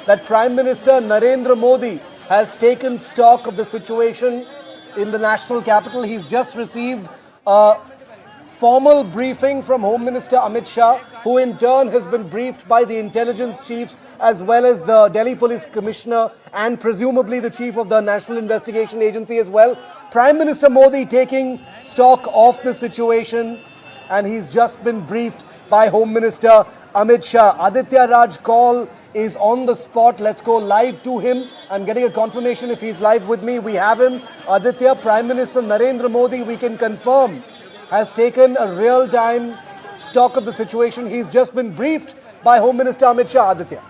that Prime Minister Narendra Modi has taken stock of the situation in the national capital. He's just received a formal briefing from Home Minister Amit Shah, who in turn has been briefed by the intelligence chiefs as well as the Delhi Police Commissioner and presumably the chief of the National Investigation Agency as well. Prime Minister Modi taking stock of the situation, and he's just been briefed by Home Minister Amit Shah. Aditya Raj Kaul is on the spot. Let's go live to him. I'm getting a confirmation if he's live with me. We have him. Aditya, Prime Minister Narendra Modi, we can confirm, has taken a real-time stock of the situation. He's just been briefed by Home Minister Amit Shah. Aditya.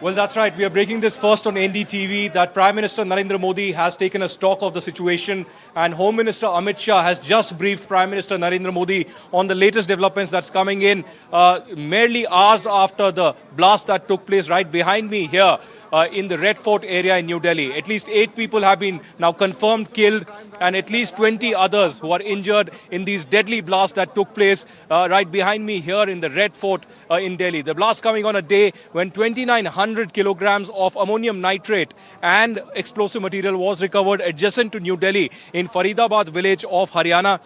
Well, that's right. We are breaking this first on NDTV that Prime Minister Narendra Modi has taken a stock of the situation, and Home Minister Amit Shah has just briefed Prime Minister Narendra Modi on the latest developments that's coming in merely hours after the blast that took place right behind me here in the Red Fort area in New Delhi. At least 8 people have been now confirmed killed, and at least 20 others who are injured in these deadly blasts that took place right behind me here in the Red Fort in Delhi. The blast coming on a day when 2,900 kilograms of ammonium nitrate and explosive material was recovered adjacent to New Delhi in Faridabad village of Haryana,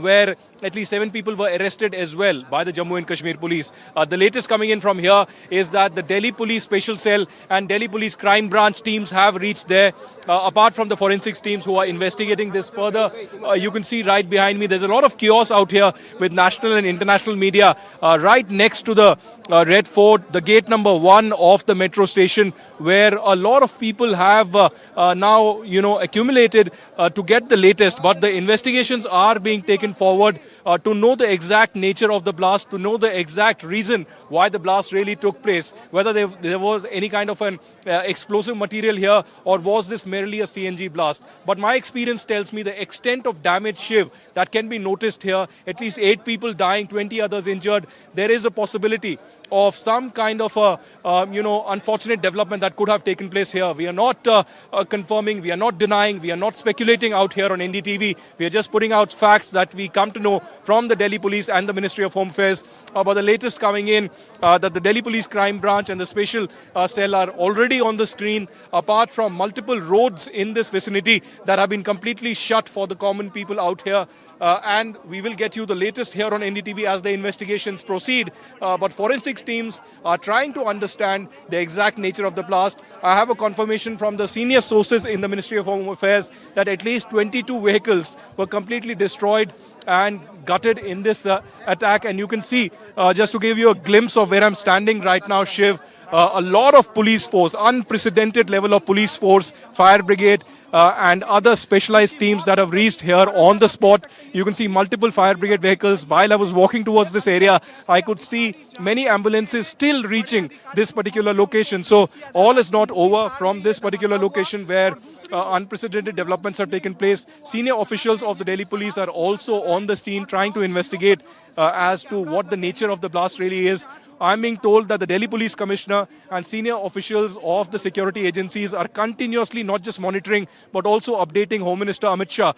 where at least 7 people were arrested as well by the Jammu and Kashmir police. The latest coming in from here is that the Delhi Police Special Cell and Delhi Police Crime Branch teams have reached there. Apart from the forensics teams who are investigating this further, you can see right behind me, there's a lot of chaos out here with national and international media right next to the Red Fort, the gate number 1 of the metro station, where a lot of people have now, accumulated to get the latest. But the investigations are being taken forward to know the exact nature of the blast, to know the exact reason why the blast really took place, whether there was any kind of an explosive material here or was this merely a CNG blast. But my experience tells me the extent of damage, Shiv, that can be noticed here, at least 8 people dying, 20 others injured. There is a possibility of some kind of a, unfortunate development that could have taken place here. We are not confirming, we are not denying, we are not speculating out here on NDTV. We are just putting out facts that we come to know from the Delhi Police and the Ministry of Home Affairs. But the latest coming in, that the Delhi Police Crime Branch and the Special Cell are already on the screen, apart from multiple roads in this vicinity that have been completely shut for the common people out here. And we will get you the latest here on NDTV as the investigations proceed. But forensics teams are trying to understand the exact nature of the blast. I have a confirmation from the senior sources in the Ministry of Home Affairs that at least 22 vehicles were completely destroyed and gutted in this attack. And you can see, just to give you a glimpse of where I'm standing right now, Shiv, a lot of police force, unprecedented level of police force, fire brigade, and other specialized teams that have reached here on the spot. You can see multiple fire brigade vehicles. While I was walking towards this area, I could see many ambulances still reaching this particular location. So all is not over from this particular location where unprecedented developments have taken place. Senior officials of the Delhi Police are also on the scene trying to investigate as to what the nature of the blast really is. I'm being told that the Delhi Police Commissioner and senior officials of the security agencies are continuously not just monitoring but also updating Home Minister Amit Shah